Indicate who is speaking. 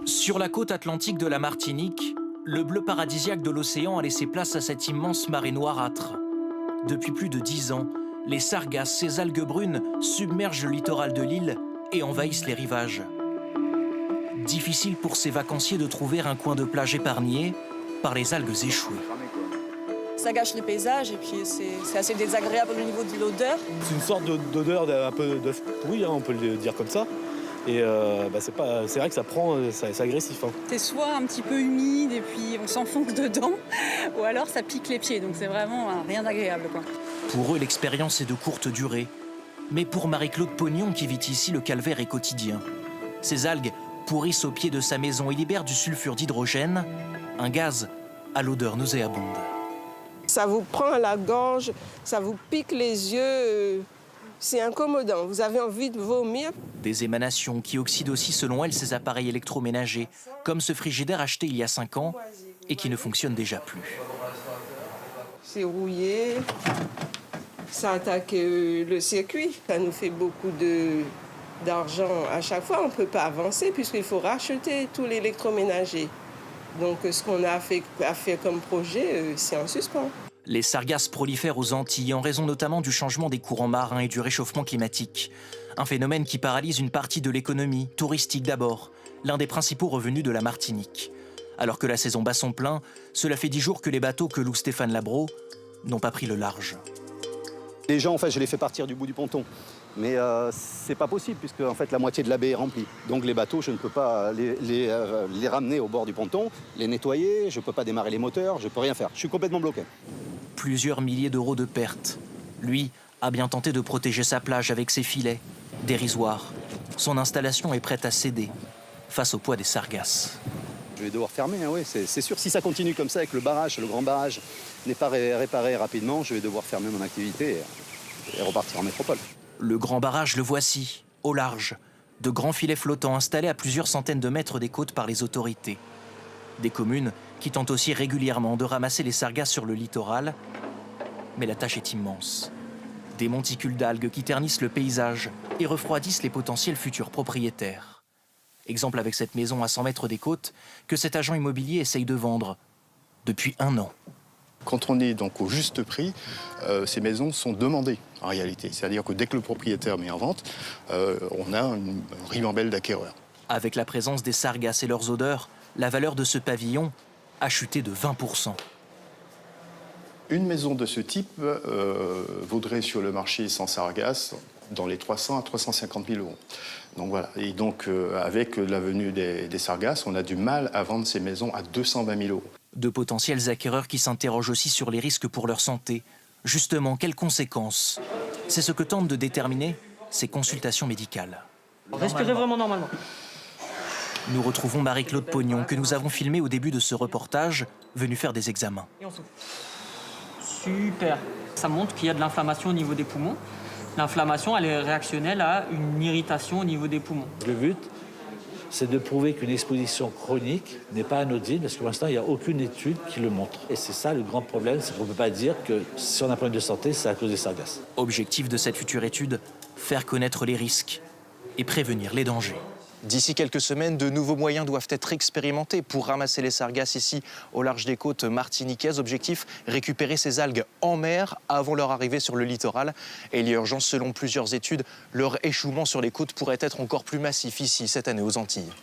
Speaker 1: Sur la côte atlantique de la Martinique, le bleu paradisiaque de l'océan a laissé place à cette immense marée noirâtre. Depuis plus de 10 ans, les sargasses, ces algues brunes, submergent le littoral de l'île et envahissent les rivages. Difficile pour ces vacanciers de trouver un coin de plage épargné par les algues échouées.
Speaker 2: Ça gâche les paysages et puis c'est assez désagréable au niveau de l'odeur.
Speaker 3: C'est une sorte d'odeur un peu d'œuf pourri, on peut le dire comme ça. Et c'est vrai que c'est agressif.
Speaker 2: C'est soit un petit peu humide et puis on s'enfonce dedans, ou alors ça pique les pieds, donc c'est vraiment rien d'agréable, quoi.
Speaker 1: Pour eux, l'expérience est de courte durée. Mais pour Marie-Claude Pognon, qui vit ici, le calvaire est quotidien. Ces algues pourrissent au pied de sa maison et libèrent du sulfure d'hydrogène, un gaz à l'odeur nauséabonde.
Speaker 4: Ça vous prend à la gorge, ça vous pique les yeux, c'est incommodant, vous avez envie de vomir.
Speaker 1: Des émanations qui oxydent aussi, selon elle, ces appareils électroménagers, comme ce frigidaire acheté il y a 5 ans et qui ne fonctionne déjà plus.
Speaker 4: C'est rouillé, ça attaque le circuit, ça nous fait beaucoup d'argent à chaque fois, on ne peut pas avancer puisqu'il faut racheter tout l'électroménager. Donc ce qu'on a fait comme projet, c'est en suspens.
Speaker 1: Les sargasses prolifèrent aux Antilles en raison notamment du changement des courants marins et du réchauffement climatique. Un phénomène qui paralyse une partie de l'économie, touristique d'abord, l'un des principaux revenus de la Martinique. Alors que la saison bat son plein, cela fait 10 jours que les bateaux que loue Stéphane Labro n'ont pas pris le large.
Speaker 5: Les gens, en fait, je les fais partir du bout du ponton. Mais c'est pas possible puisque en fait, la moitié de la baie est remplie. Donc les bateaux, je ne peux pas les ramener au bord du ponton, les nettoyer, je ne peux pas démarrer les moteurs, je ne peux rien faire. Je suis complètement bloqué.
Speaker 1: Plusieurs milliers d'euros de pertes. Lui a bien tenté de protéger sa plage avec ses filets. Dérisoire. Son installation est prête à céder face au poids des sargasses.
Speaker 5: Je vais devoir fermer, hein, oui, c'est sûr. Si ça continue comme ça, avec le barrage, le grand barrage n'est pas réparé rapidement, je vais devoir fermer mon activité et repartir en métropole.
Speaker 1: Le grand barrage, le voici, au large. De grands filets flottants installés à plusieurs centaines de mètres des côtes par les autorités. Des communes qui tentent aussi régulièrement de ramasser les sargasses sur le littoral. Mais la tâche est immense. Des monticules d'algues qui ternissent le paysage et refroidissent les potentiels futurs propriétaires. Exemple avec cette maison à 100 mètres des côtes que cet agent immobilier essaye de vendre depuis 1 an.
Speaker 6: Quand on est donc au juste prix, ces maisons sont demandées en réalité. C'est-à-dire que dès que le propriétaire met en vente, on a une ribambelle d'acquéreurs.
Speaker 1: Avec la présence des sargasses et leurs odeurs, la valeur de ce pavillon a chuté de 20%.
Speaker 6: Une maison de ce type vaudrait sur le marché sans sargasses dans les 300 à 350 000 euros. Donc voilà. Et donc avec la venue des sargasses, on a du mal à vendre ces maisons à 220 000 euros.
Speaker 1: De potentiels acquéreurs qui s'interrogent aussi sur les risques pour leur santé. Justement, quelles conséquences? C'est ce que tentent de déterminer ces consultations médicales.
Speaker 7: Respirez vraiment normalement.
Speaker 1: Nous retrouvons Marie-Claude Pognon, que nous avons filmée au début de ce reportage, venue faire des examens.
Speaker 7: Et on souffle. Super. Ça montre qu'il y a de l'inflammation au niveau des poumons. L'inflammation, elle est réactionnelle à une irritation au niveau des poumons.
Speaker 8: Le but, c'est de prouver qu'une exposition chronique n'est pas anodine, parce que pour l'instant, il n'y a aucune étude qui le montre. Et c'est ça le grand problème, c'est qu'on ne peut pas dire que si on a un problème de santé, c'est à cause des sargasses.
Speaker 1: Objectif de cette future étude, faire connaître les risques et prévenir les dangers.
Speaker 9: D'ici quelques semaines, de nouveaux moyens doivent être expérimentés pour ramasser les sargasses ici au large des côtes martiniquaises. Objectif, récupérer ces algues en mer avant leur arrivée sur le littoral. Et il y a urgence, selon plusieurs études, leur échouement sur les côtes pourrait être encore plus massif ici cette année aux Antilles.